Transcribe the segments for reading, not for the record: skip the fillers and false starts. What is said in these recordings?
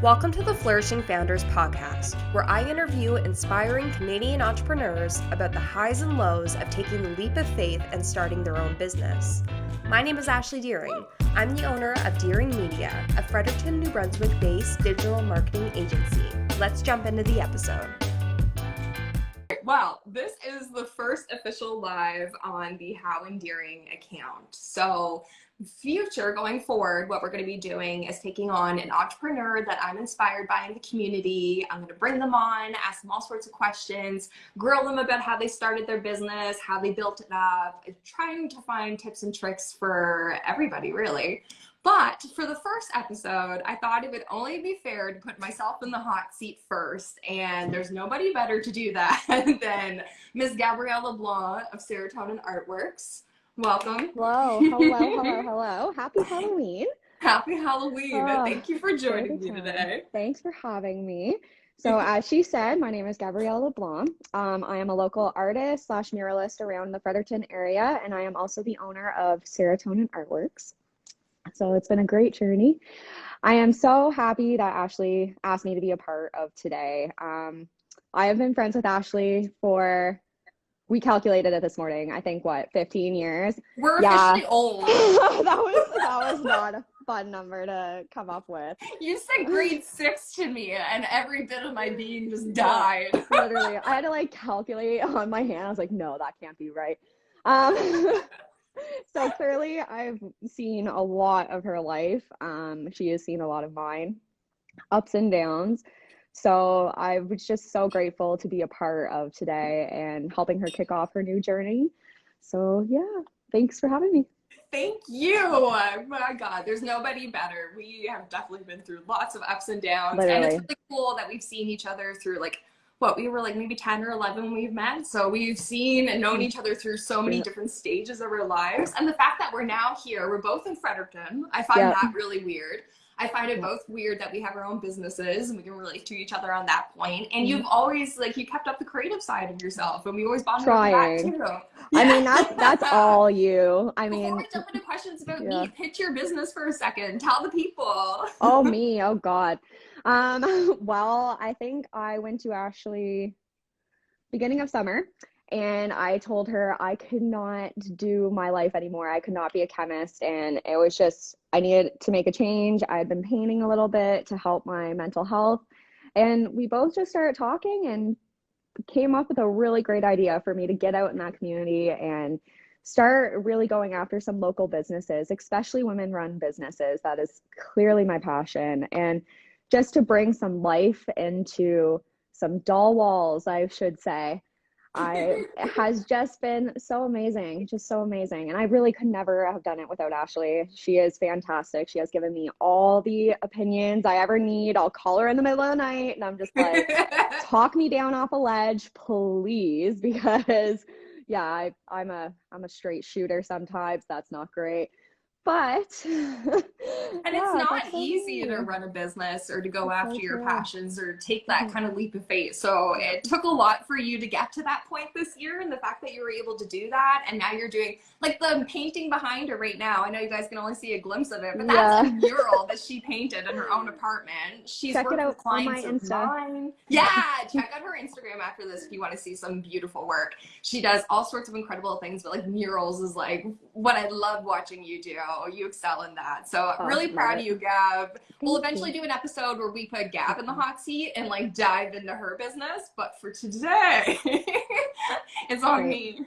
Welcome to the Flourishing Founders podcast, where I interview inspiring Canadian entrepreneurs about the highs and lows of taking the leap of faith and starting their own business. My name is Ashley Deering. I'm the owner of Deering Media, a Fredericton, New Brunswick-based digital marketing agency. Let's jump into the episode. Well, this is the first official live on the How Endearing account. So future going forward, what we're going to be doing is taking on an entrepreneur that I'm inspired by in the community. I'm going to bring them on, ask them all sorts of questions, grill them about how they started their business, how they built it up, trying to find tips and tricks for everybody, really. But for the first episode, I thought it would only be fair to put myself in the hot seat first, and there's nobody better to do that than Ms. Gabrielle Leblanc of Serotonin Artworks. Welcome. Hello. Happy Halloween. Happy Halloween. Thank you for joining me today. Thanks for having me. So as she said, my name is Gabrielle Leblanc. I am a local artist / muralist around the Fredericton area, and I am also the owner of Serotonin Artworks. So it's been a great journey. I am so happy that Ashley asked me to be a part of today. I have been friends with Ashley for, we calculated it this morning, I think, 15 years? We're officially old. that was not a fun number to come up with. You said grade 6 to me, and every bit of my being just died. Literally, I had to calculate on my hand. I was like, no, that can't be right. So clearly I've seen a lot of her life. She has seen a lot of mine, ups and downs. So I was just so grateful to be a part of today and helping her kick off her new journey. So yeah, thanks for having me. Thank you. Oh my God, there's nobody better. We have definitely been through lots of ups and downs. Literally. And it's really cool that we've seen each other through we were maybe 10 or 11 when we've met. So we've seen and known each other through so many different stages of our lives. And the fact that we're now here, we're both in Fredericton. I find that really weird. I find it both weird that we have our own businesses and we can relate to each other on that point. And you've always, you kept up the creative side of yourself, and we always bonded over that too. Yeah. I mean, that's all you. Before we jump into questions about me, pitch your business for a second. Tell the people. Oh, me. Oh, God. Well, I think I went to Ashley beginning of summer, and I told her I could not do my life anymore. I could not be a chemist, and it was just, I needed to make a change. I had been painting a little bit to help my mental health, and we both just started talking and came up with a really great idea for me to get out in that community and start really going after some local businesses, especially women-run businesses. That is clearly my passion. And just to bring some life into some doll walls, I should say, it has just been so amazing, just so amazing. And I really could never have done it without Ashley. She is fantastic. She has given me all the opinions I ever need. I'll call her in the middle of the night and I'm just like, talk me down off a ledge, please, because yeah, I'm a straight shooter sometimes. That's not great. But and it's not easy to run a business or to go after your passions or take that kind of leap of faith. So it took a lot for you to get to that point this year, and the fact that you were able to do that, and now you're doing the painting behind her right now. I know you guys can only see a glimpse of it, but that's a mural that she painted in her own apartment. She's check it out with clients on my of mine. Yeah, check out her Instagram after this if you want to see some beautiful work. She does all sorts of incredible things, but murals is what I love watching you do. You excel in that. So really proud of you, Gab. We'll eventually do an episode where we put Gab in the hot seat and dive into her business. But for today, it's on me.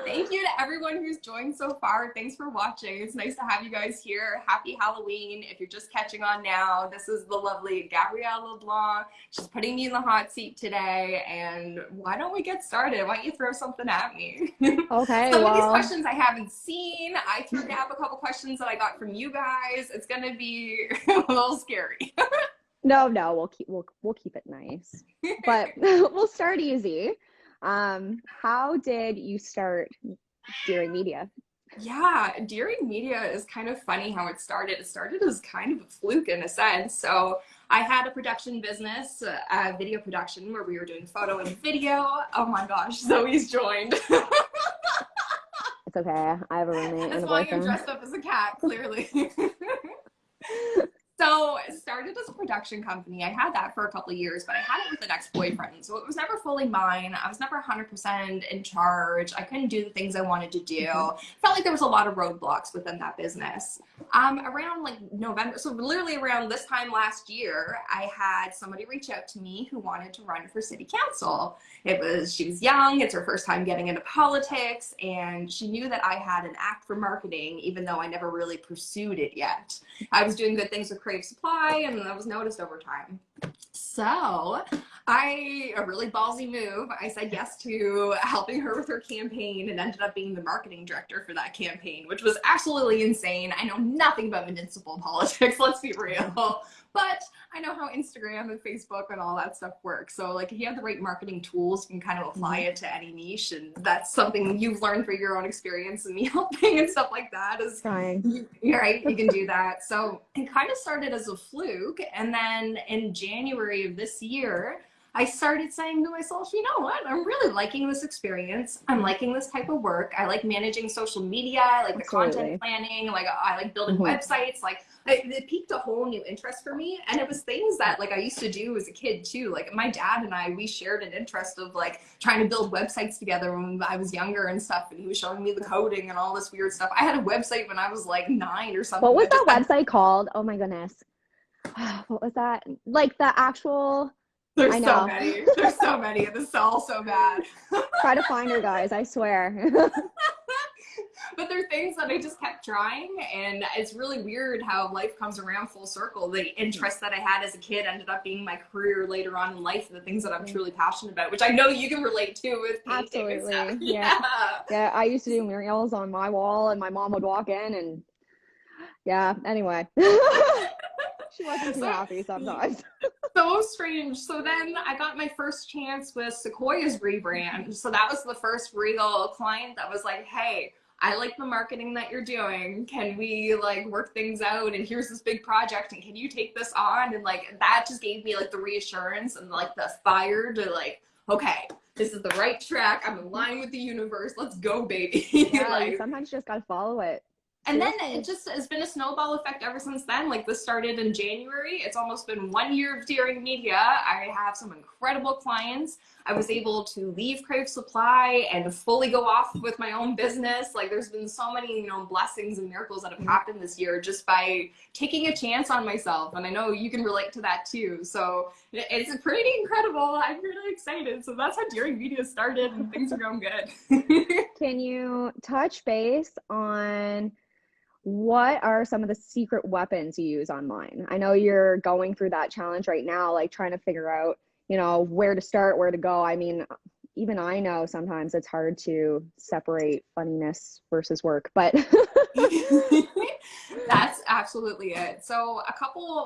Thank you to everyone who's joined so far. Thanks for watching. It's nice to have you guys here. Happy Halloween. If you're just catching on now, this is the lovely Gabrielle Leblanc. She's putting me in the hot seat today. And why don't we get started? Why don't you throw something at me? Okay. Some of these questions I haven't seen. I threw down a couple questions that I got from you guys. It's gonna be a little scary. No, we'll keep it nice. But we'll start easy. How did you start Deering Media? Yeah, Deering Media is kind of funny how it started. It started as kind of a fluke in a sense. So I had a production business, a video production, where we were doing photo and video. Oh my gosh, Zoe's joined. It's okay. I have a roommate and a boyfriend. That's why you're dressed up as a cat, clearly. So started as a production company. I had that for a couple of years, but I had it with an ex-boyfriend. So it was never fully mine. I was never 100% in charge. I couldn't do the things I wanted to do. Felt like there was a lot of roadblocks within that business. Around like November, so literally around this time last year, I had somebody reach out to me who wanted to run for city council. She was young, it's her first time getting into politics, and she knew that I had an act for marketing, even though I never really pursued it yet. I was doing good things with Crave Supply, and that was noticed over time. So a really ballsy move, I said yes to helping her with her campaign and ended up being the marketing director for that campaign, which was absolutely insane. I know nothing about municipal politics, let's be real. But I know how Instagram and Facebook and all that stuff works. So like if you have the right marketing tools, you can kind of apply it to any niche. And that's something you've learned through your own experience and me helping and stuff like that is you're right, you can do that. So it kind of started as a fluke. And then in January of this year, I started saying to myself, you know what, I'm really liking this experience. I'm liking this type of work. I like managing social media. I like the content planning. Like I like building websites. Like it piqued a whole new interest for me. And it was things that like I used to do as a kid too. Like my dad and I, we shared an interest of like trying to build websites together when I was younger and stuff. And he was showing me the coding and all this weird stuff. I had a website when I was like 9 or something. What was that website called? Oh my goodness. What was that? Like the actual... There's so many. There's so many. This is all so bad. Try to find her, guys. I swear. But there are things that I just kept trying, and it's really weird how life comes around full circle. The interest that I had as a kid ended up being my career later on in life, and the things that I'm truly passionate about, which I know you can relate to with painting and stuff. Yeah, I used to do murals on my wall, and my mom would walk in, and anyway. She wasn't too happy sometimes. So strange. So then I got my first chance with Sequoia's rebrand. So that was the first real client that was like, hey, I like the marketing that you're doing. Can we like work things out? And here's this big project, and can you take this on? And like that just gave me like the reassurance and like the fire to like, okay, this is the right track. I'm in line with the universe. Let's go, baby. Yeah, like, you sometimes just gotta follow it. And then it just has been a snowball effect ever since then. Like this started in January. It's almost been 1 year of doing media. I have some incredible clients. I was able to leave Crave Supply and fully go off with my own business. Like there's been so many, blessings and miracles that have happened this year just by taking a chance on myself. And I know you can relate to that too. So it's pretty incredible. I'm really excited. So that's how Daring Media started, and things are going good. Can you touch base on what are some of the secret weapons you use online? I know you're going through that challenge right now, like trying to figure out, where to start, where to go. I mean, even I know sometimes it's hard to separate funniness versus work, but that's absolutely it. So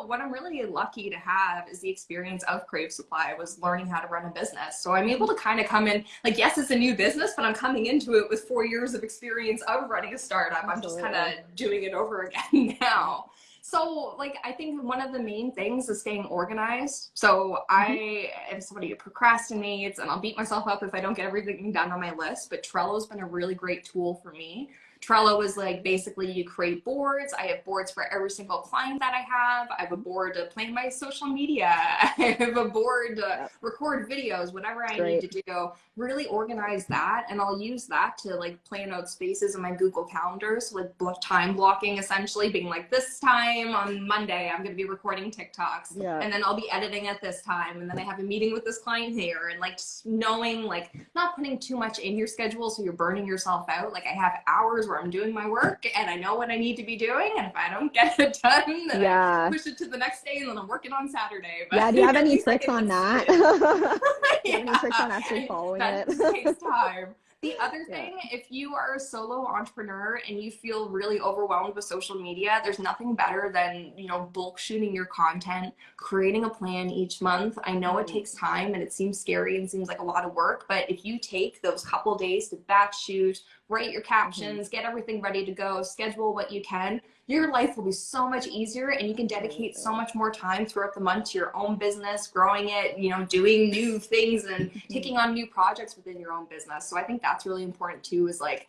what I'm really lucky to have is the experience of Crave Supply was learning how to run a business. So I'm able to kind of come in, like, yes, it's a new business, but I'm coming into it with 4 years of experience of running a startup. Absolutely. I'm just kind of doing it over again now. So like, I think one of the main things is staying organized. So I am somebody who procrastinates, and I'll beat myself up if I don't get everything done on my list, but Trello's been a really great tool for me. Trello is like basically you create boards. I have boards for every single client that I have. I have a board to plan my social media. I have a board to record videos, whatever I need to do. Really organize that, and I'll use that to like plan out spaces in my Google calendars with time blocking, essentially being like, this time on Monday I'm going to be recording TikToks, and then I'll be editing at this time, and then I have a meeting with this client here, and like just knowing, like, not putting too much in your schedule so you're burning yourself out. Like I have hours where I'm doing my work and I know what I need to be doing, and if I don't get it done, then I push it to the next day, and then I'm working on Saturday. But do you have any tricks on that? Do you have any tricks on actually following that it? takes time. The other thing, if you are a solo entrepreneur and you feel really overwhelmed with social media, there's nothing better than, bulk shooting your content, creating a plan each month. I know it takes time and it seems scary and seems like a lot of work, but if you take those couple days to batch shoot, write your captions, get everything ready to go, schedule what you can, your life will be so much easier, and you can dedicate so much more time throughout the month to your own business, growing it, doing new things and taking on new projects within your own business. So I think that's really important too, is like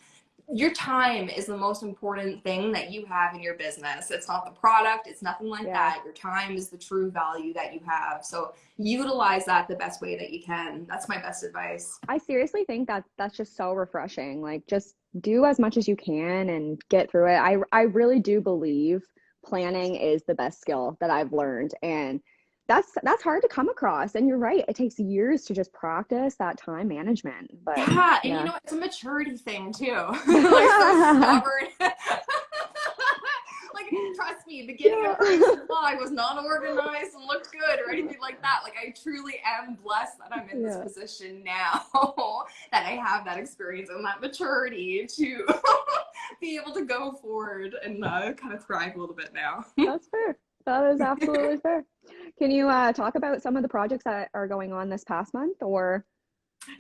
your time is the most important thing that you have in your business. It's not the product, it's nothing like Yeah. that. Your time is the true value that you have. So utilize that the best way that you can. That's my best advice. I seriously think that that's just so refreshing. Like just do as much as you can and get through it. I really do believe planning is the best skill that I've learned, and that's hard to come across. And you're right, it takes years to just practice that time management. But Yeah, and you yeah. know, it's a maturity thing too. Like so stubborn. Like, trust me, beginning Yeah. of grade school, I was not organized and looked good or anything like that. Like, I truly am blessed that I'm in this Yeah. position now, that I have that experience and that maturity to be able to go forward and kind of thrive a little bit now. That's fair. That is absolutely fair. Can you talk about some of the projects that are going on this past month or?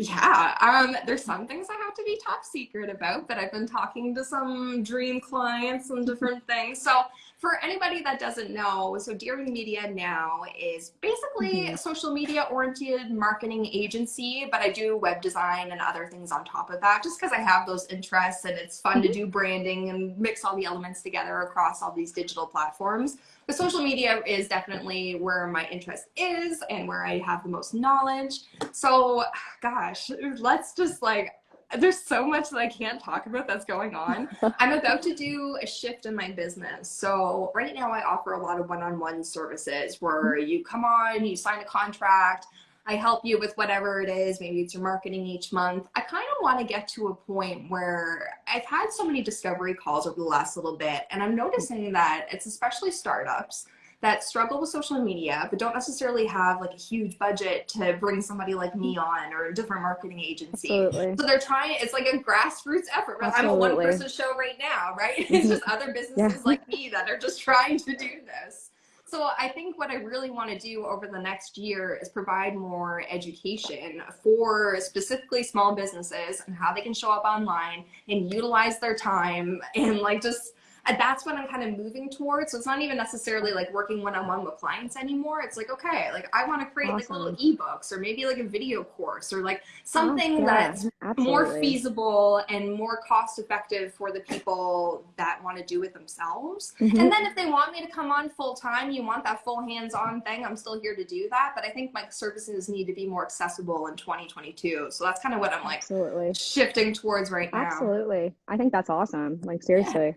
Yeah, there's some things I have to be top secret about, but I've been talking to some dream clients and different things. So for anybody that doesn't know, so Deering Media now is basically a Mhm. social media oriented marketing agency, but I do web design and other things on top of that just because I have those interests and it's fun to Mhm. do branding and mix all the elements together across all these digital platforms. But social media is definitely where my interest is and where I have the most knowledge. So gosh, let's just like, there's so much that I can't talk about that's going on. I'm about to do a shift in my business. So right now I offer a lot of one-on-one services where you come on, you sign a contract, I help you with whatever it is. Maybe it's your marketing each month. I kind of want to get to a point where I've had so many discovery calls over the last little bit, and I'm noticing that it's especially startups that struggle with social media but don't necessarily have like a huge budget to bring somebody like me on or a different marketing agency. Absolutely. So they're trying, it's like a grassroots effort. I'm a one Absolutely. person show right now, right? It's Mhm. just other Yeah. businesses like me that are just trying to do this. So I think what I really want to do over the next year is provide more education for specifically small businesses and how they can show up online and utilize their time and like just that's what I'm kind of moving towards. So it's not even necessarily like working one-on-one with clients anymore. It's like, okay, like I want to create like little Awesome. ebooks or maybe like a video course or like Oh, something yeah, that's more absolutely. feasible and more cost effective for the people that want to do it themselves. And Hmm. then if they want me to come on full time, you want that full hands-on thing, I'm still here to do that. But I think my services need to be more accessible in 2022. So that's kind of what I'm like Absolutely. shifting towards right now. Absolutely. I think that's awesome. Like Yeah. seriously.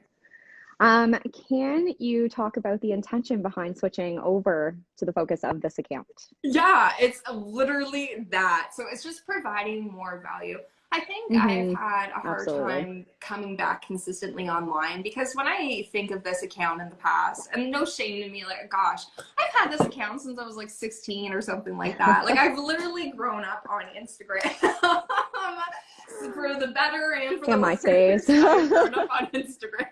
Can you talk about the intention behind switching over to the focus of this account? Yeah, it's literally that. So it's just providing more value. I think I've Hmm. had a hard Absolutely. time coming back consistently online because when I think of this account in the past, and no shame to me, like, gosh, I've had this account since I was like 16 or something like that. Like, I've literally grown up on Instagram. For the better and for And the MySpace. worse, I've grown up on Instagram.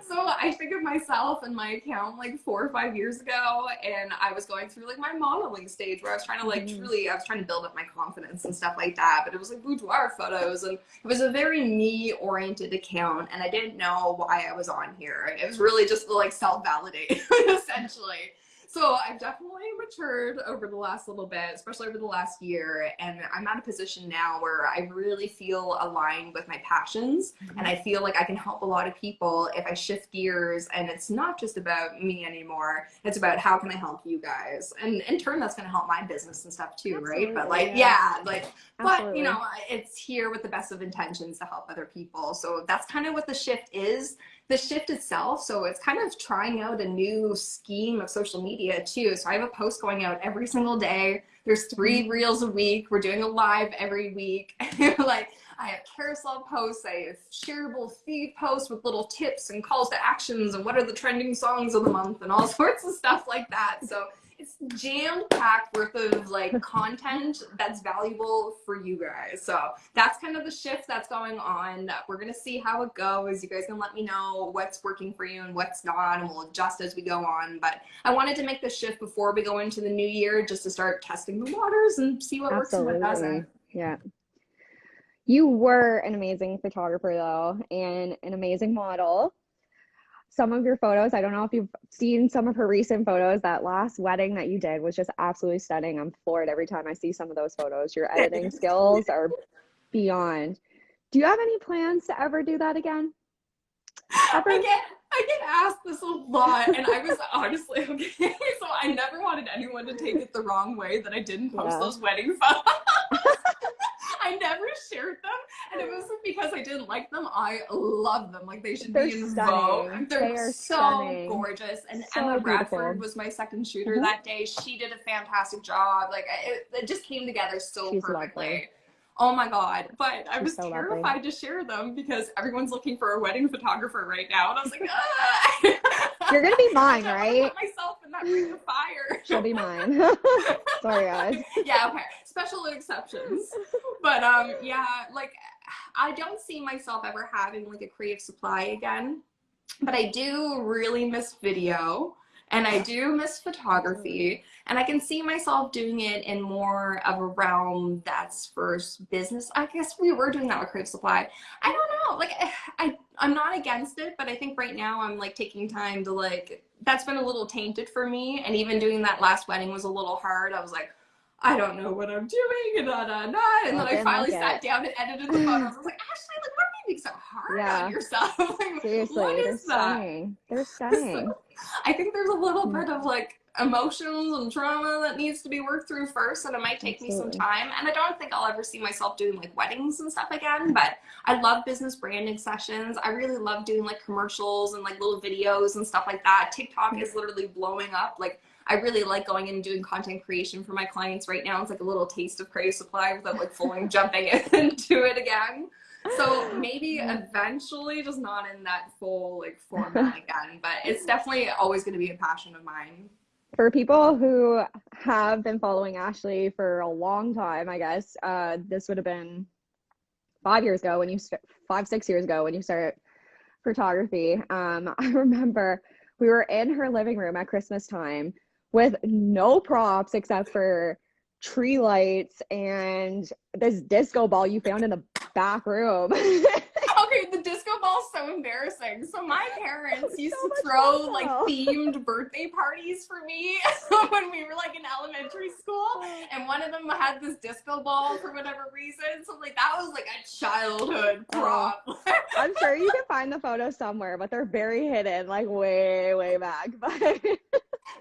So I think of myself and my account like 4 or 5 years ago, and I was going through like my modeling stage where I was trying to like Mhm. truly, I was trying to build up my confidence and stuff like that. But it was like boudoir photos, and it was a very me-oriented account, and I didn't know why I was on here. It was really just to like self-validate, essentially. So I've definitely matured over the last little bit, especially over the last year. And I'm at a position now where I really feel aligned with my passions. And I feel like I can help a lot of people if I shift gears. And it's not just about me anymore. It's about how can I help you guys? And in turn, that's going to help my business and stuff too, right? But Absolutely. like, Yeah. yeah, like, but you Absolutely. know, it's here with the best of intentions to help other people. So that's kind of what the shift is, the shift itself. So it's kind of trying out a new scheme of social media too. So I have a post going out every single day. There's Mhm. 3 reels a week. We're doing a live every week. Like I have carousel posts, I have shareable feed posts with little tips and calls to actions and what are the trending songs of the month and all sorts of stuff like that. So it's jammed packed worth of like content that's valuable for you guys. So that's kind of the shift that's going on. We're gonna see how it goes. You guys can let me know what's working for you and what's not, and we'll adjust as we go on. But I wanted to make the shift before we go into the new year just to start testing the waters and see what works and what doesn't. Absolutely. Yeah. You were an amazing photographer though, and an amazing model. Some of your photos, I don't know if you've seen some of her recent photos, that last wedding that you did was just absolutely stunning. I'm floored every time I see some of those photos. Your editing skills are beyond. Do you have any plans to ever do that again? Ever? I get asked this a lot, and I was honestly okay. So I never wanted anyone to take it the wrong way that I didn't post Yeah. those wedding photos. I never shared them, and it wasn't because I didn't like them. I love them. Like, they should They're be in stunning. Vogue. They They're are so stunning. gorgeous. And Emma So Bradford beautiful. was my second shooter Mhm. that day. She did a fantastic job. Like, it just came together so She's perfectly. lovely. Oh my God. But I She's was so lovely. terrified to share them because everyone's looking for a wedding photographer right now. And I was like, ah! You're gonna be mine, I don't right? want to put myself in that ring of fire. She'll be mine. Sorry, guys. Yeah, okay. Special exceptions. But yeah, like, I don't see myself ever having like a creative supply again. But I do really miss video, and I do miss photography, and I can see myself doing it in more of a realm that's for business. I guess we were doing that with Creative Supply. I don't know. Like, I'm not against it, but I think right now I'm like taking time to, like, that's been a little tainted for me, and even doing that last wedding was a little hard. I was like, I don't know what I'm doing, and and then I finally sat down and edited the photos. I was like, Ashley, like, what are you being so hard on yourself? Like, Seriously, what they're is that? stunning. They're stunning. So, I think there's a little bit of like emotions and trauma that needs to be worked through first, and it might take me some Absolutely. time. And I don't think I'll ever see myself doing like weddings and stuff again, but I love business branding sessions. I really love doing like commercials and like little videos and stuff like that. TikTok is literally blowing up. Like, I really like going in and doing content creation for my clients right now. It's like a little taste of Creative Supply without like fully jumping into it again. So maybe eventually, just not in that full like format again, but it's definitely always going to be a passion of mine. For people who have been following Ashley for a long time, I guess, this would have been 5 years ago when you 5, 6 years ago when you started photography. I remember we were in her living room at Christmas time with no props except for tree lights and this disco ball you found in the back room. Okay, the disco ball's so embarrassing. So my parents used So to much throw fun, like though. themed birthday parties for me when we were like in elementary school, and one of them had this disco ball for whatever reason. So like that was like a childhood prop. I'm sure you can find the photos somewhere, but they're very hidden, like way back. But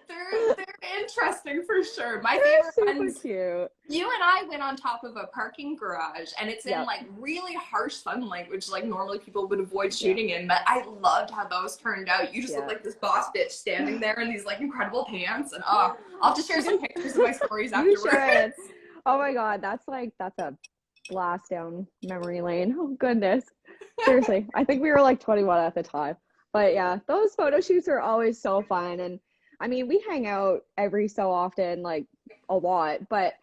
they're interesting for sure. My they're favorite super ones. cute. You and I went on top of a parking garage, and it's in Yep. like really harsh sunlight, which like normally people would avoid shooting in. But I loved how those turned out. You just look like this boss bitch standing there in these like incredible pants, and I'll have to share some pictures of my stories afterwards. You should. Oh my God, that's a blast down memory lane. Oh goodness. Seriously, I think we were like 21 at the time. But yeah, those photo shoots are always so fun. And I mean, we hang out every so often, like a lot, but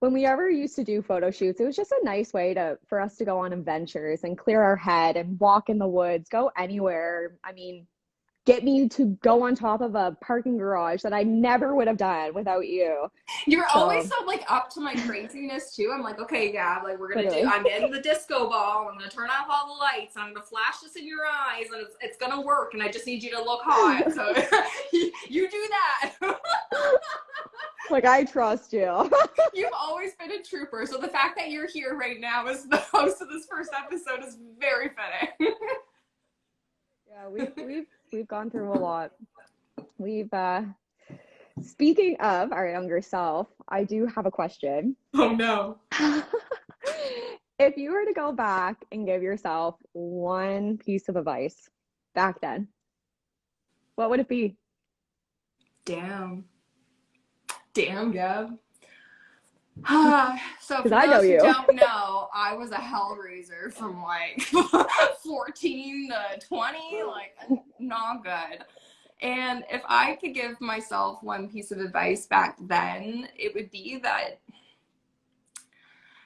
when we ever used to do photo shoots, it was just a nice way for us to go on adventures and clear our head and walk in the woods, go anywhere. I mean, get me to go on top of a parking garage that I never would have done without you. You're always so like up to my craziness too. I'm like, okay, yeah, like I'm getting the disco ball, I'm gonna turn off all the lights, I'm gonna flash this in your eyes, and it's gonna work, and I just need you to look hot. So you do that. Like, I trust you. You've always been a trooper, so the fact that you're here right now as the host of this first episode is very fitting. Yeah, we've gone through a lot. We've speaking of our younger self, I do have a question. Oh no. If you were to go back and give yourself one piece of advice back then, what would it be? Damn, Gab. So for I know those who you. don't know, I was a hellraiser from like 14 to 20, like not good. And if I could give myself one piece of advice back then, it would be that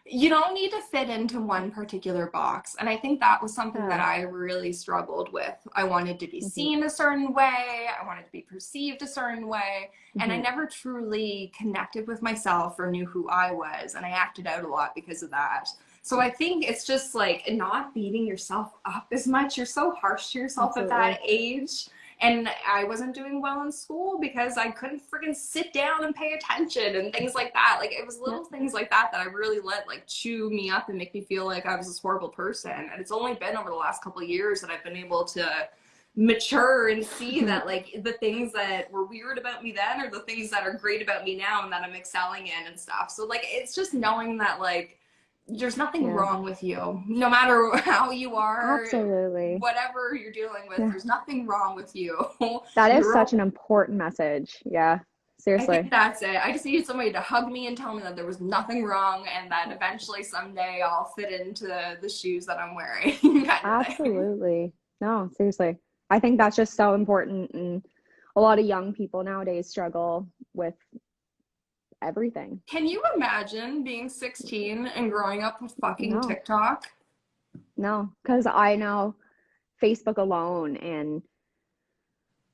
you don't need to fit into one particular box. And I think that was something that I really struggled with. I wanted to be seen a certain way. I wanted to be perceived a certain way. And I never truly connected with myself or knew who I was. And I acted out a lot because of that. So I think it's just like not beating yourself up as much. You're so harsh to yourself at that age. And I wasn't doing well in school because I couldn't freaking sit down and pay attention and things like that. Like it was Yep. little things like that that I really let like chew me up and make me feel like I was this horrible person. And it's only been over the last couple of years that I've been able to mature and see that like the things that were weird about me then are the things that are great about me now and that I'm excelling in and stuff. So like it's just knowing that like there's nothing Yeah. wrong with you. No matter how you are, Absolutely. whatever you're dealing with, Yeah. there's nothing wrong with you. That is You're such an important message. Yeah. I think Seriously. that's it. I just needed somebody to hug me and tell me that there was nothing wrong and that eventually someday I'll fit into the shoes that I'm wearing, kind of thing. Absolutely. No, seriously. I think that's just so important. And a lot of young people nowadays struggle with everything. Can you imagine being 16 and growing up with fucking No, TikTok? no, because I know Facebook alone and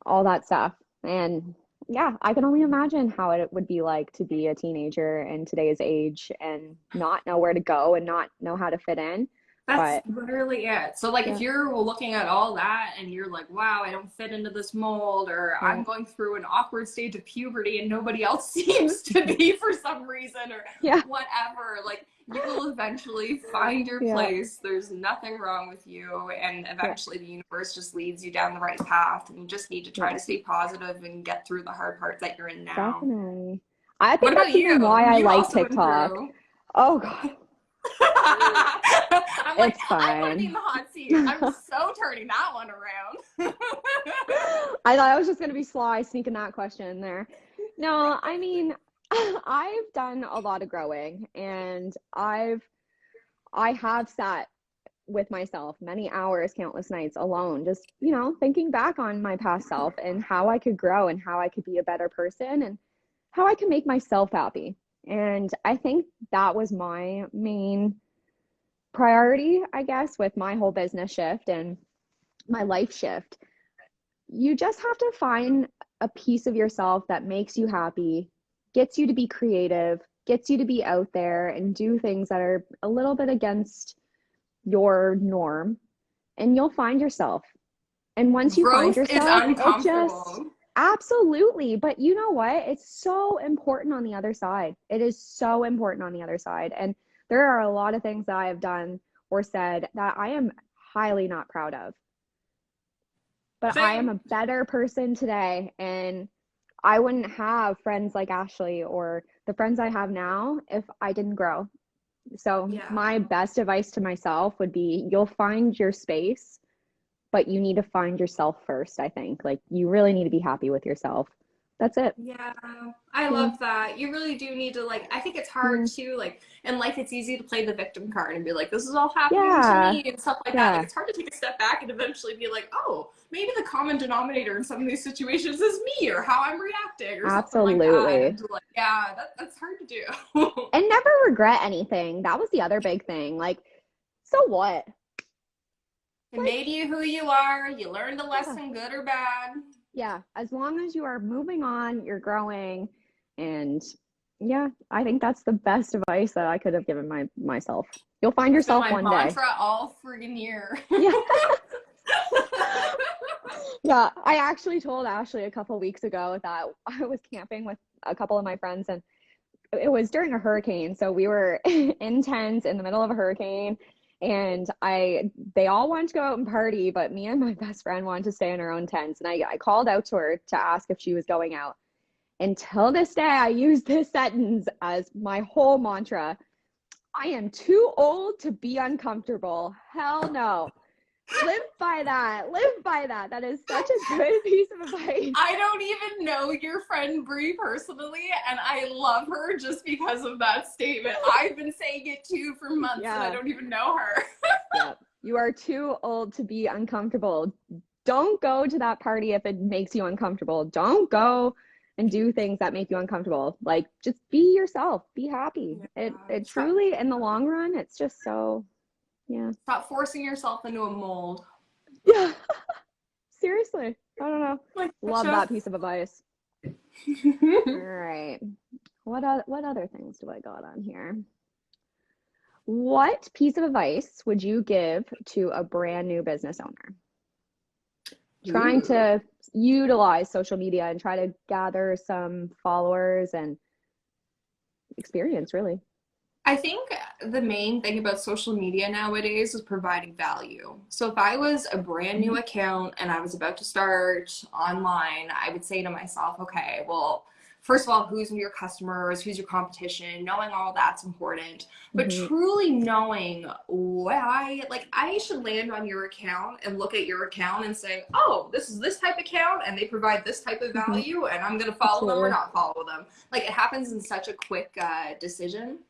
all that stuff. And yeah, I can only imagine how it would be like to be a teenager in today's age and not know where to go and not know how to fit in. That's But literally it. So, like, if yeah, you're looking at all that and you're like, wow, I don't fit into this mold, or yeah, I'm going through an awkward stage of puberty and nobody else seems to be for some reason, or yeah, whatever, like, you will eventually find your yeah, place. There's nothing wrong with you. And yeah, eventually the universe just leads you down the right path. And you just need to try yeah, to stay positive and get through the hard parts that you're in now. definitely. I What think about that's even you? why I You've like also been TikTok. through. Oh God, I'm like, it's I want to be in fine. the hot seat. I'm so turning that one around. I thought I was just gonna be sly sneaking that question in there. No, I mean, I've done a lot of growing and I have sat with myself many hours, countless nights alone, just, thinking back on my past self and how I could grow and how I could be a better person and how I can make myself happy. And I think that was my main priority, I guess, with my whole business shift and my life shift. You just have to find a piece of yourself that makes you happy, gets you to be creative, gets you to be out there and do things that are a little bit against your norm, and you'll find yourself. And once you find Growth is yourself, it just uncomfortable. absolutely. But you know what? It's so important on the other side. It is so important on the other side. And there are a lot of things that I have done or said that I am highly not proud of. But I am a Same. better person today. And I wouldn't have friends like Ashley or the friends I have now if I didn't grow. So, Yeah. my best advice to myself would be you'll find your space, but you need to find yourself first, I think. Like, you really need to be happy with yourself. That's it. Yeah, I Yeah. love that. You really do need to like, I think it's hard Yeah. to like in life it's easy to play the victim card and be like, this is all happening to Yeah. me and stuff like that. Like Yeah. it's hard to take a step back and eventually be like, oh, maybe the common denominator in some of these situations is me or how I'm reacting or something like that. Absolutely. And like, yeah, that's hard to do. And never regret anything. That was the other big thing. Like, so what? It Like, made you who you are. You learned a yeah. lesson, good or bad. Yeah. As long as you are moving on, you're growing. And yeah, I think that's the best advice that I could have given myself. You'll find That's been yourself my one day. mantra all friggin' year. Yeah. Yeah, I actually told Ashley a couple weeks ago that I was camping with a couple of my friends and it was during a hurricane. So we were in tents in the middle of a hurricane and they all wanted to go out and party, but me and my best friend wanted to stay in our own tents. And I called out to her to ask if she was going out. Until this day, I use this sentence as my whole mantra. I am too old to be uncomfortable. Hell no. Live by that. Live by that. That is such a good piece of advice. I don't even know your friend Brie personally, and I love her just because of that statement. I've been saying it too for months, and I Yeah. don't even know her. Yeah. You are too old to be uncomfortable. Don't go to that party if it makes you uncomfortable. Don't go and do things that make you uncomfortable. Like just be yourself. Be happy. It Stop, truly in the long run, it's just so yeah. stop forcing yourself into a mold. Yeah. Seriously. I don't know. Like, Love that piece of advice. All right. What other things do I got on here? What piece of advice would you give to a brand new business owner? trying Ooh. to utilize social media and try to gather some followers and experience, really. I think the main thing about social media nowadays is providing value. So if I was a brand new Mhm. account and I was about to start online, I would say to myself, okay, well, first of all, who's your customers, who's your competition, knowing all that's important, but Mhm. truly knowing why, like I should land on your account and look at your account and say, oh, this is this type of account and they provide this type of Mhm. value and I'm going to follow them or Absolutely. not follow them. Like it happens in such a quick decision.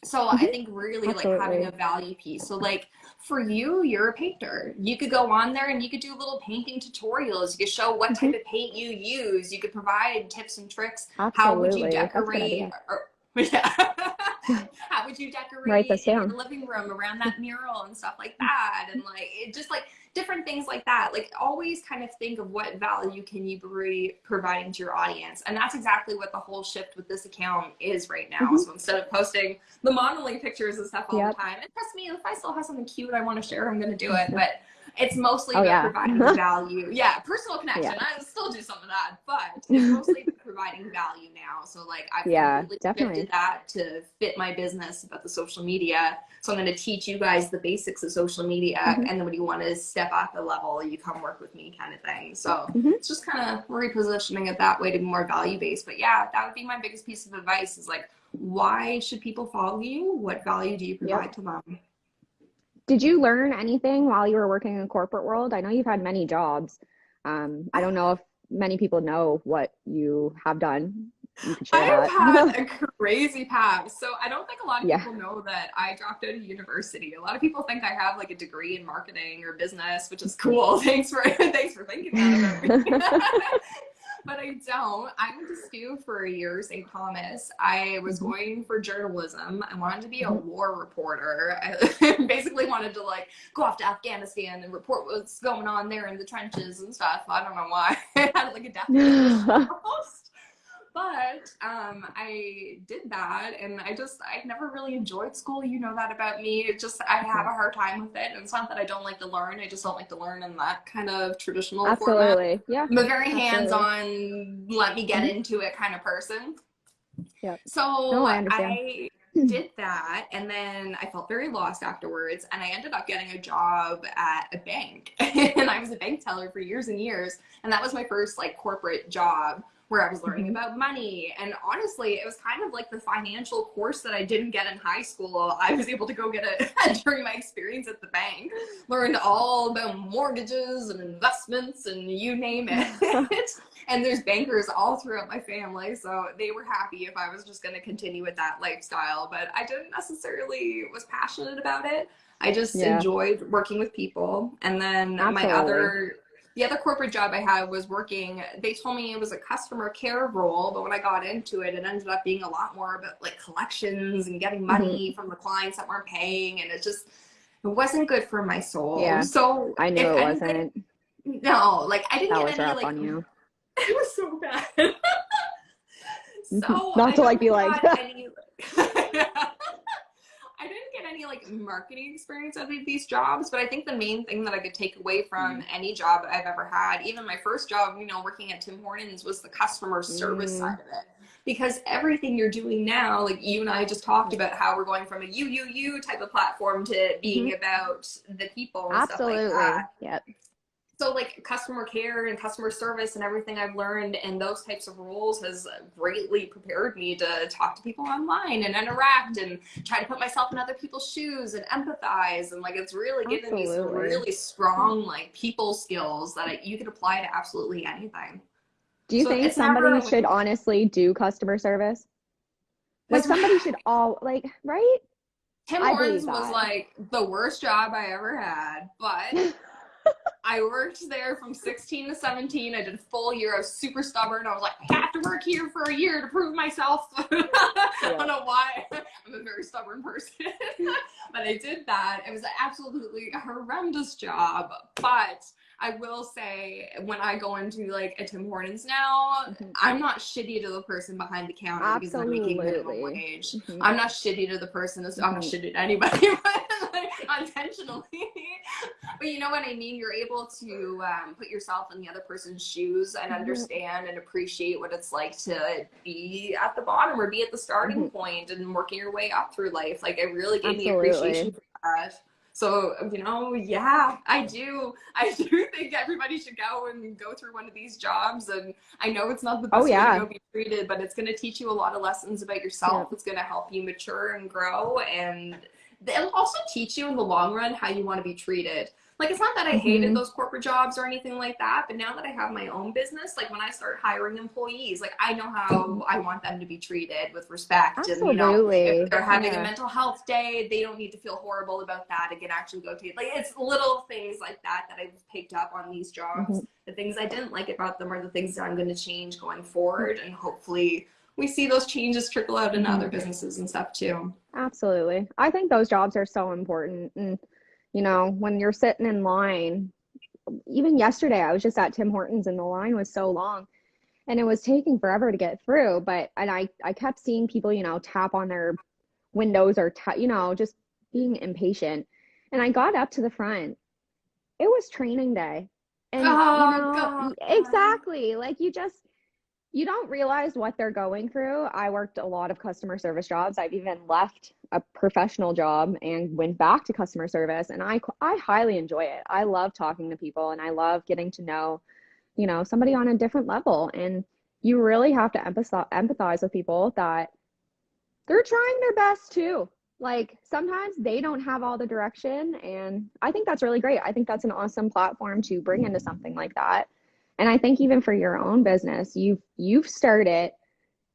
So I Mhm. think really like having a Absolutely. value piece. So like for you, you're a painter. You could go on there and you could do little painting tutorials. You could show what type Mhm. of paint you use. You could provide tips and tricks. How would you Absolutely. That's a good decorate idea. or yeah. How would you Write decorate this in your down. living room around that mural and stuff like that? And like it just like different things like that. Like always kind of think of what value can you be providing to your audience. And that's exactly what the whole shift with this account is right now. Mhm. So instead of posting the modeling pictures and stuff all the Yep. time, and trust me, if I still have something cute I want to share, I'm going to do it. But it's mostly Oh about yeah. providing value. Yeah, personal connection. Yeah. I still do some of that, but it's mostly providing value now. So like I've Yeah, completely shifted definitely. that to fit my business about the social media. So I'm going to teach you guys the basics of social media, Mhm. and then when you want to step up a level, you come work with me, kind of thing. So Mhm. it's just kind of repositioning it that way to be more value based. But yeah, that would be my biggest piece of advice: is like, why should people follow you? What value do you Yep. provide to them? Did you learn anything while you were working in corporate world? I know you've had many jobs. I don't know if many people know what you have done. You could share I've that. had a crazy path. So I don't think a lot of Yeah. people know that I dropped out of university. A lot of people think I have like a degree in marketing or business, which is cool. Thanks for thinking that about me. But I don't. I went to STU for a year, St. Thomas. I was Mhm. going for journalism. I wanted to be a Mhm. war reporter. I basically wanted to like go off to Afghanistan and report what's going on there in the trenches and stuff. I don't know why. I had like a deathbed wish almost. But I did that, and I never really enjoyed school. You know that about me. It just I have Yeah. a hard time with it. And it's not that I don't like to learn. I just don't like to learn in that kind of traditional format. Absolutely. Yeah. I'm a very Absolutely. hands-on, let me get Mhm. into it kind of person. Yep. No, So I understand. I did that, and then I felt very lost afterwards, and I ended up getting a job at a bank. And I was a bank teller for years and years, and that was my first like corporate job where I was learning Mhm. about money. And honestly, it was kind of like the financial course that I didn't get in high school. I was able to go get it during my experience at the bank. Learned all about mortgages and investments and you name it. And there's bankers all throughout my family, so they were happy if I was just going to continue with that lifestyle. But I didn't necessarily was passionate about it. I just Yeah. enjoyed working with people. And then Absolutely. the other corporate job I had was working, they told me it was a customer care role, but when I got into it, it ended up being a lot more about like collections and getting Mhm. money from the clients that weren't paying. And it wasn't good for my soul. Yeah. So I if knew it anything, wasn't. no, like I didn't That get was any rough like on you. it was so bad. Mhm. So Not I to like never be like, got any I didn't get any like marketing experience out of these jobs, but I think the main thing that I could take away from any job I've ever had, even my first job, working at Tim Hortons, was the customer service mm, side of it. Because everything you're doing now, like you and I just talked yeah. about how we're going from a you type of platform to Mhm. being about the people and stuff like Absolutely. that. Yep. So like customer care and customer service and everything I've learned in those types of roles has greatly prepared me to talk to people online and interact and try to put myself in other people's shoes and empathize. And like it's really given me some Absolutely. really strong like people skills that you could apply to absolutely anything. Do you So think it's never somebody a should win. honestly do customer service? Like Because somebody should all like, right? Tim I believe Hortons was that. like the worst job I ever had, but I worked there from 16 to 17. I did a full year. I was super stubborn. I was like, I have to work here for a year to prove myself. I don't Yeah. know why. I'm a very stubborn person. But I did that. It was absolutely a horrendous job. But I will say, when I go into like a Tim Hortons now, Mhm. I'm not shitty to the person behind the counter because they're making minimum Absolutely. wage. Mhm. I'm not shitty to the person. I'm not Mhm. shitty to anybody. unintentionally. But you know what I mean? You're able to put yourself in the other person's shoes and understand and appreciate what it's like to be at the bottom or be at the starting point and working your way up through life. Like, it really gave me appreciation for that. So, you know, yeah, I do think everybody should go through one of these jobs. And I know it's not the best way to go be treated, but it's going to teach you a lot of lessons about yourself. It's going to help you mature and grow. And it'll also teach you in the long run how you want to be treated. Like, it's not that I hated those corporate jobs or anything like that, but now that I have my own business, like when I start hiring employees, like I know how I want them to be treated with respect. Absolutely. And, you know, if they're having a mental health day, they don't need to feel horrible about that. It can actually go to, like, it's little things like that that I've picked up on these jobs. The things I didn't like about them are the things that I'm going to change going forward. And hopefully we see those changes trickle out in other businesses and stuff too. Absolutely. I think those jobs are so important. And you know, when you're sitting in line, even yesterday, I was just at Tim Hortons and the line was so long and it was taking forever to get through. And I kept seeing people, you know, tap on their windows or, you know, just being impatient. And I got up to the front. It was training day. And, you know, exactly. Like, you don't realize what they're going through. I worked a lot of customer service jobs. I've even left a professional job and went back to customer service. And I highly enjoy it. I love talking to people and I love getting to know, you know, somebody on a different level. And you really have to empathize with people that they're trying their best too. Like, sometimes they don't have all the direction. And I think that's really great. I think that's an awesome platform to bring into something like that. And I think even for your own business, you've started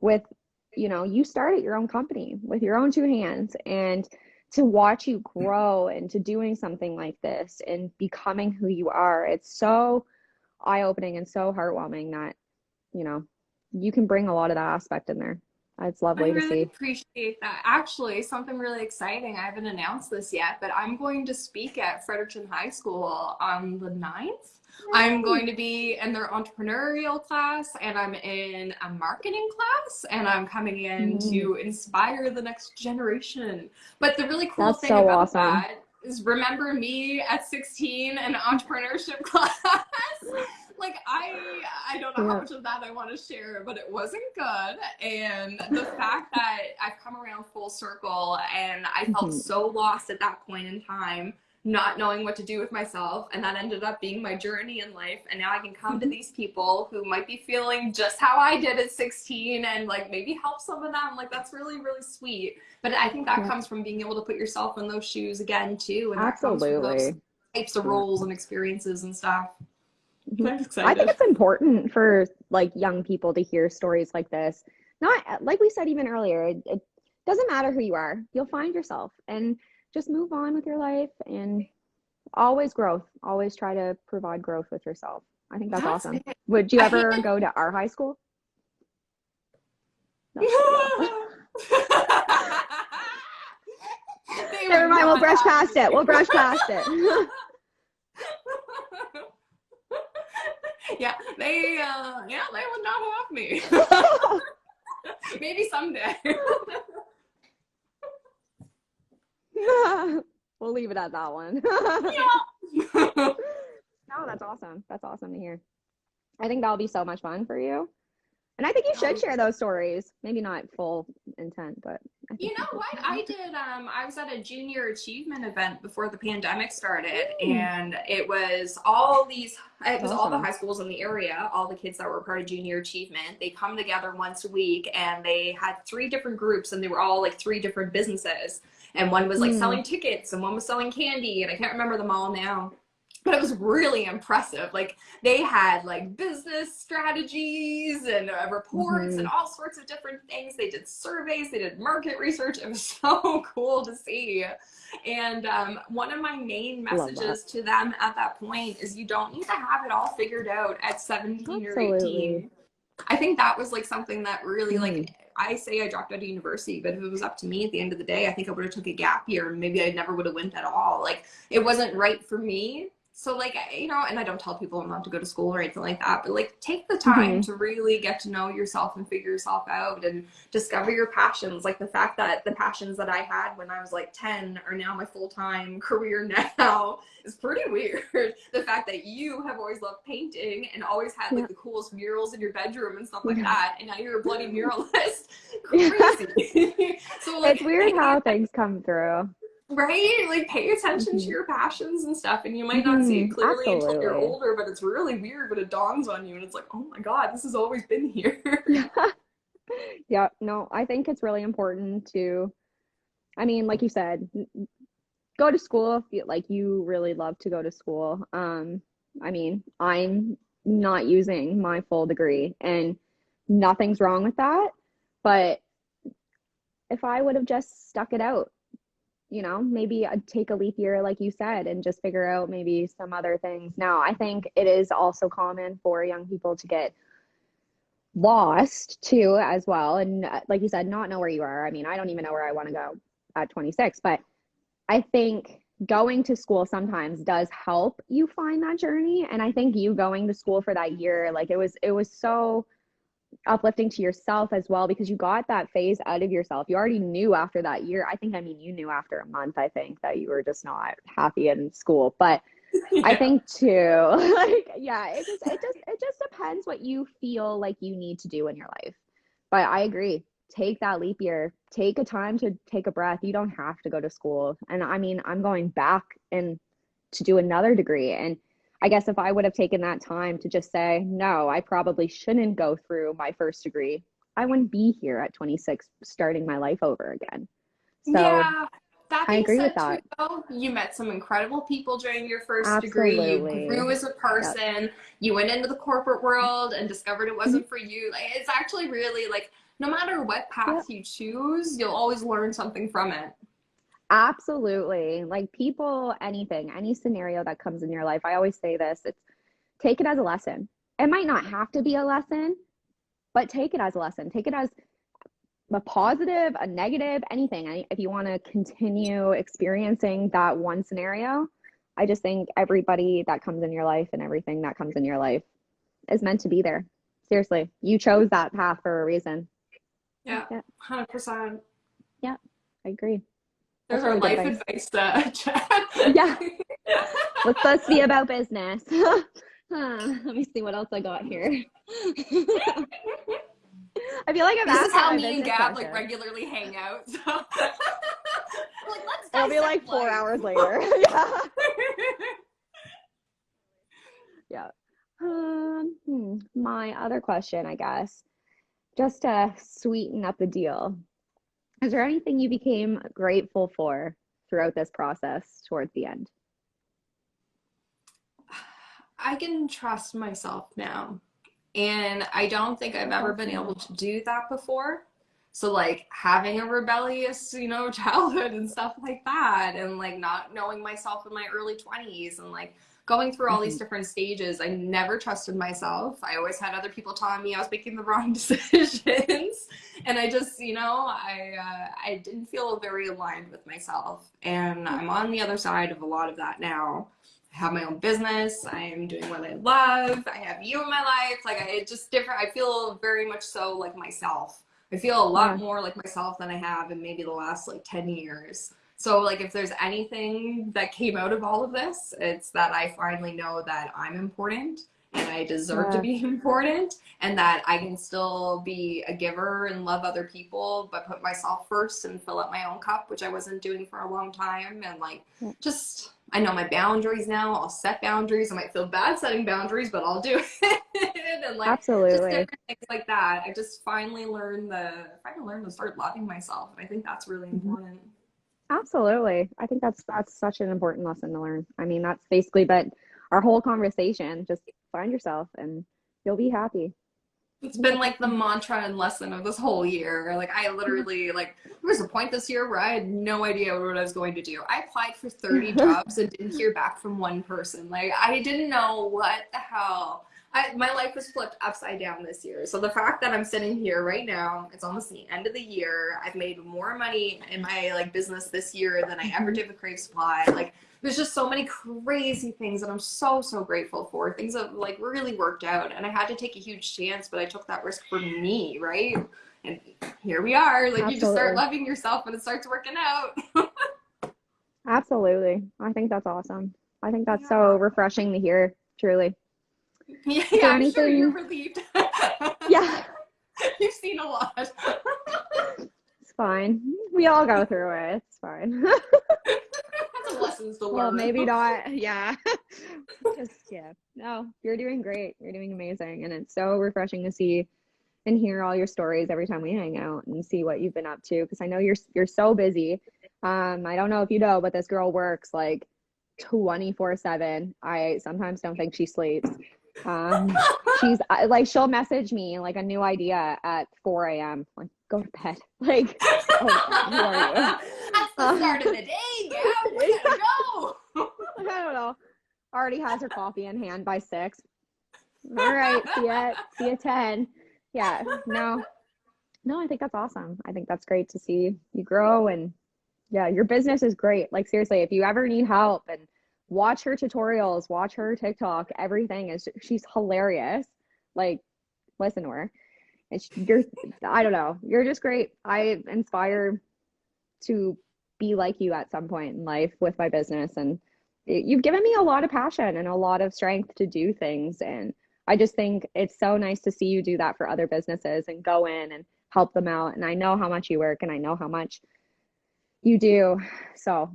with, you know, you started your own company with your own two hands, and to watch you grow into doing something like this and becoming who you are, it's so eye-opening and so heartwarming that, you know, you can bring a lot of that aspect in there. It's lovely to see. I really appreciate that. Actually, something really exciting. I haven't announced this yet, but I'm going to speak at Fredericton High School on the 9th. I'm going to be in their entrepreneurial class, and I'm in a marketing class, and I'm coming in to inspire the next generation. But the really cool thing about that is, remember me at 16 in entrepreneurship class? Like, I don't know how much of that I want to share, but it wasn't good. And the fact that I've come around full circle, and I felt so lost at that point in time, not knowing what to do with myself, and that ended up being my journey in life. And now I can come to these people who might be feeling just how I did at 16 and like maybe help some of them. Like, that's really, really sweet. But I think that comes from being able to put yourself in those shoes again too. And that comes from those types of roles and experiences and stuff. I'm excited. I think it's important for like young people to hear stories like this. Not, like we said even earlier, it doesn't matter who you are. You'll find yourself, and just move on with your life, and always growth. Always try to provide growth with yourself. I think that's awesome. Would you ever go to our high school? Never mind, we'll brush past it. We'll brush past it. Yeah, they would not have me. Maybe someday. We'll leave it at that one. Yeah. No, that's awesome. That's awesome to hear. I think that'll be so much fun for you. And I think you should share those stories. Maybe not full intent, but you know what? I did, I was at a junior achievement event before the pandemic started, and it was all the high schools in the area, all the kids that were part of junior achievement. They come together once a week, and they had 3 different groups, and they were all like 3 different businesses. And one was like selling tickets, and one was selling candy, and I can't remember them all now. But it was really impressive. Like, they had like business strategies and reports and all sorts of different things. They did surveys, they did market research. It was so cool to see. And one of my main messages to them at that point is, you don't need to have it all figured out at 17 or 18. I think that was like something that really like, I say I dropped out of university, but if it was up to me at the end of the day, I think I would have took a gap year and maybe I never would have went at all. Like, it wasn't right for me So like, you know, and I don't tell people not to go to school or anything like that, but like take the time Hmm. to really get to know yourself and figure yourself out and discover your passions. Like the fact that the passions that I had when I was like 10 are now my full-time career now is pretty weird. The fact that you have always loved painting and always had Yeah. like the coolest murals in your bedroom and stuff like Yeah. that, and now you're a bloody muralist. Yeah. Crazy. So It's like weird pay how things come through. right? Like pay attention to Hmm. your passions and stuff, and you might not see it Hmm. clearly until you're Absolutely. older, but it's really weird when it dawns on you and it's like, oh my God, this has always been here. Yeah. Yeah. No, I think it's really important to, I mean, like you said, go to school if you, like you really love to go to school. I mean, I'm not using my full degree and nothing's wrong with that. But if I would have just stuck it out, you know, maybe I'd take a leap year, like you said, and just figure out maybe some other things. Now, I think it is also common for young people to get lost too, as well. And like you said, not know where you are. I mean, I don't even know where I want to go at 26, but I think going to school sometimes does help you find that journey. And I think you going to school for that year, like it was so uplifting to yourself as well because you got that phase out of yourself. You already knew after that year. I think, I mean, you knew after a month, I think, that you were just not happy in school. But I Yeah. think too, like, yeah, it just depends what you feel like you need to do in your life. But I agree. Take that leap year. Take a time to take a breath. You don't have to go to school. And I mean, I'm going back and to do another degree. And I guess if I would have taken that time to just say, no, I probably shouldn't go through my first degree, I wouldn't be here at 26 starting my life over again. So Yeah. That I being agree with said, too, that. though, you met some incredible people during your first degree. You Absolutely. grew as a Yep. person. You went into the corporate world and discovered it Mhm. wasn't for you. Like, it's actually really like no matter what path Yep. you choose, you'll always learn something from it. Absolutely. Like people, anything, any scenario that comes in your life, I always say this, it's take it as a lesson. It might not have to be a lesson, but take it as a lesson. Take it as a positive, a negative, anything. If you want to continue experiencing that one scenario, I just think everybody that comes in your life and everything that comes in your life is meant to be there. Seriously, you chose that path for a reason. Yeah, Yeah, 100%. yeah, I agree. There's That's our really good life advice. advice chat. Yeah, let's be about business. Let me see what else I got here. I feel like I've This is asked all how my me and business Gab like questions. regularly hang out. So like, let's It'll be dissect like 4 hours life. later. Yeah. Yeah. My other question, I guess, just to sweeten up the deal, is there anything you became grateful for throughout this process towards the end? I can trust myself now. And I don't think I've That's ever been able awesome. to do that before. So like having a rebellious, you know, childhood and stuff like that and like not knowing myself in my early 20s and like going through all these Hmm. different stages, I never trusted myself. I always had other people telling me I was making the wrong decisions. And I just, you know, I didn't feel very aligned with myself. And Yeah. I'm on the other side of a lot of that now. I have my own business. I am doing what I love. I have you in my life. Like it's just different. I feel very much so like myself. I feel a lot Yeah. more like myself than I have in maybe the last like 10 years. So like if there's anything that came out of all of this, it's that I finally know that I'm important and I deserve to Yeah. be important and that I can still be a giver and love other people, but put myself first and fill up my own cup, which I wasn't doing for a long time. And like Yeah. just I know my boundaries now. I'll set boundaries. I might feel bad setting boundaries, but I'll do it. And like just Absolutely. different things like that. I just finally learned to start loving myself. And I think that's really Mhm. important. Absolutely. I think that's such an important lesson to learn. I mean, that's basically but our whole conversation. Just find yourself and you'll be happy. It's I think been that's like the awesome. mantra and lesson of this whole year. Like I Yeah. literally like there was a point this year where I had no idea what I was going to do. I applied for 30 jobs and didn't hear back from one person. Like I didn't know what the hell. My life was flipped upside down this year. So the fact that I'm sitting here right now, it's almost the end of the year. I've made more money in my like business this year than I ever Mhm. did with Crave Supply. Like there's just so many crazy things that I'm so, so grateful for. Things that like really worked out, and I had to take a huge chance, but I took that risk for me, right? And here we are. Like, you just start Absolutely. loving yourself and it starts working out. Absolutely. I think that's awesome. I think that's so Yeah. refreshing to hear, truly. Yeah, Is there I'm sure you're anything? relieved. Yeah, You've seen a lot. it's fine. We all go through it. It's fine. Some lessons to Well, learn. maybe not. Yeah. Just, yeah. No, you're doing great. You're doing amazing. And it's so refreshing to see and hear all your stories every time we hang out and see what you've been up to. Because I know you're so busy. I don't know if you know, but this girl works like 24/7. I sometimes don't think she sleeps. She's like, she'll message me like a new idea at 4 a.m. Like, go to bed. Like, oh, who are you? That's the start of the day, yeah. We gotta go. I don't know. Already has her coffee in hand by 6. All right, see you at 10. Yeah, no, I think that's awesome. I think that's great to see you grow, and yeah, your business is great. Like, seriously, if you ever need help, and watch her tutorials, watch her TikTok, everything is, she's hilarious. Like, listen to her. And you're, I don't know, you're just great. I inspire to be like you at some point in life with my business, and you've given me a lot of passion and a lot of strength to do things, and I just think it's so nice to see you do that for other businesses and go in and help them out. And I know how much you work, and I know how much you do, so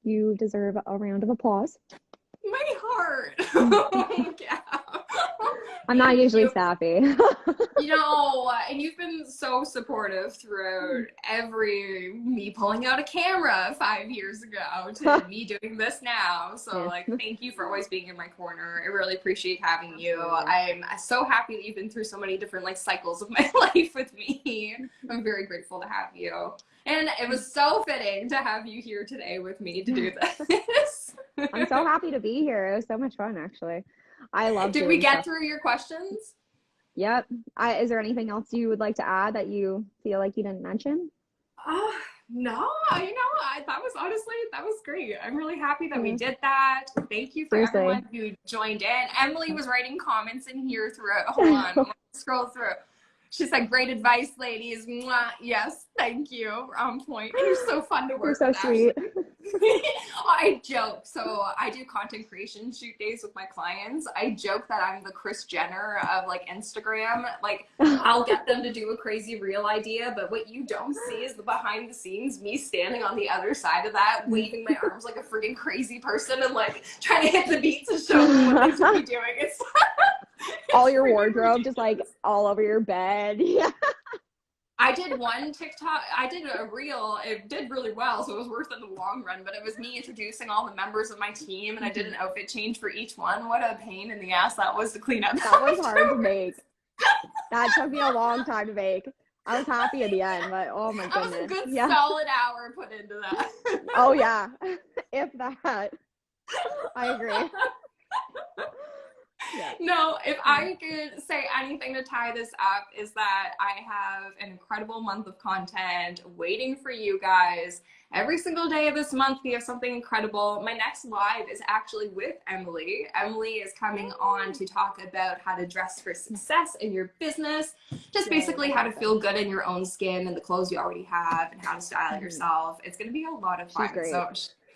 you deserve a round of applause. My heart. Oh, yeah. I'm not Thank usually you. sappy. You know, and you've been so supportive throughout me pulling out a camera 5 years ago to me doing this now. So, Yeah. like, thank you for always being in my corner. I really appreciate having you. Absolutely. I'm so happy that you've been through so many different like cycles of my life with me. I'm very grateful to have you. And it was so fitting to have you here today with me to do this. I'm so happy to be here. It was so much fun, actually. I love Did we doing get stuff. through your questions? Yep. Is there anything else you would like to add that you feel like you didn't mention? Uh, no, that was honestly, that was great. I'm really happy that we Yeah. did that. Thank you for Seriously. everyone who joined in. Emily was writing comments in here throughout. Hold on, I'm gonna scroll through. She said, "Great advice, ladies." Mwah. Yes, thank you. On point. And you're so fun to You're work so with, Ashley. sweet. I joke. So I do content creation shoot days with my clients. I joke that I'm the Kris Jenner of like Instagram. Like, I'll get them to do a crazy reel idea, but what you don't see is the behind the scenes, me standing on the other side of that, waving my arms like a freaking crazy person and like trying to hit the beats and show them what they should be doing. It's All your wardrobe ridiculous. just like all over your bed. Yeah. I did one TikTok, I did a reel, it did really well, so it was worth it in the long run, but it was me introducing all the members of my team, and I did an outfit change for each one. What a pain in the ass that was to clean up. That was hard to make. That took me a long time to make. I was happy at the end, but oh my That was a goodness. good Yeah. solid hour put into that. Oh yeah. If that. I agree. Yeah. No, if I could say anything to tie this up, is that I have an incredible month of content waiting for you guys. Every single day of this month, we have something incredible. My next live is actually with Emily. Emily is coming on to talk about how to dress for success in your business, just basically how to feel good in your own skin and the clothes you already have, and how to style yourself. It's going to be a lot of fun. She's great. So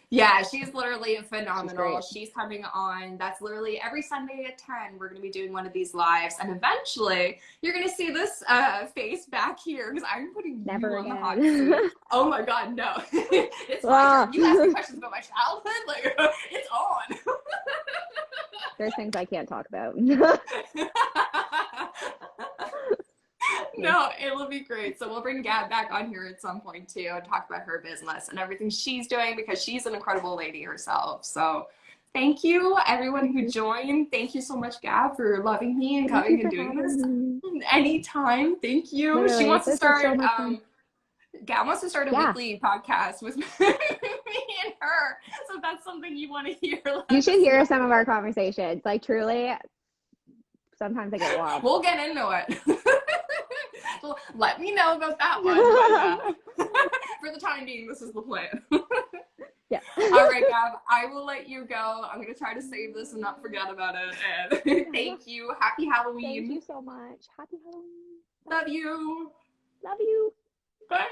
yeah, she's literally phenomenal. She's She's coming on. That's literally every Sunday at 10. We're going to be doing one of these lives. And eventually, you're going to see this face back here because I'm putting Never you on the hot again. seat. Oh my God, no. It's my turn. You ask me questions about my childhood. Like, it's on. There's things I can't talk about. No, it'll be great. So we'll bring Gab back on here at some point too and talk about her business and everything she's doing because she's an incredible lady herself. So thank you, everyone who joined. Thank you so much, Gab, for loving me and coming and doing this. Anytime. Thank you. Literally, She wants to this is start, so much fun. Gab wants to start a Yeah. weekly podcast with me and her. So if that's something you want to hear, You should hear some of our conversations. Like, truly, sometimes I get wild. We'll get into it. Well, let me know about that one. But, for the time being, this is the plan. Yeah. All right, Gab, I will let you go. I'm going to try to save this and not forget about it. And thank you. Happy Halloween. Thank you so much. Happy Halloween. Love you. Love you. Bye.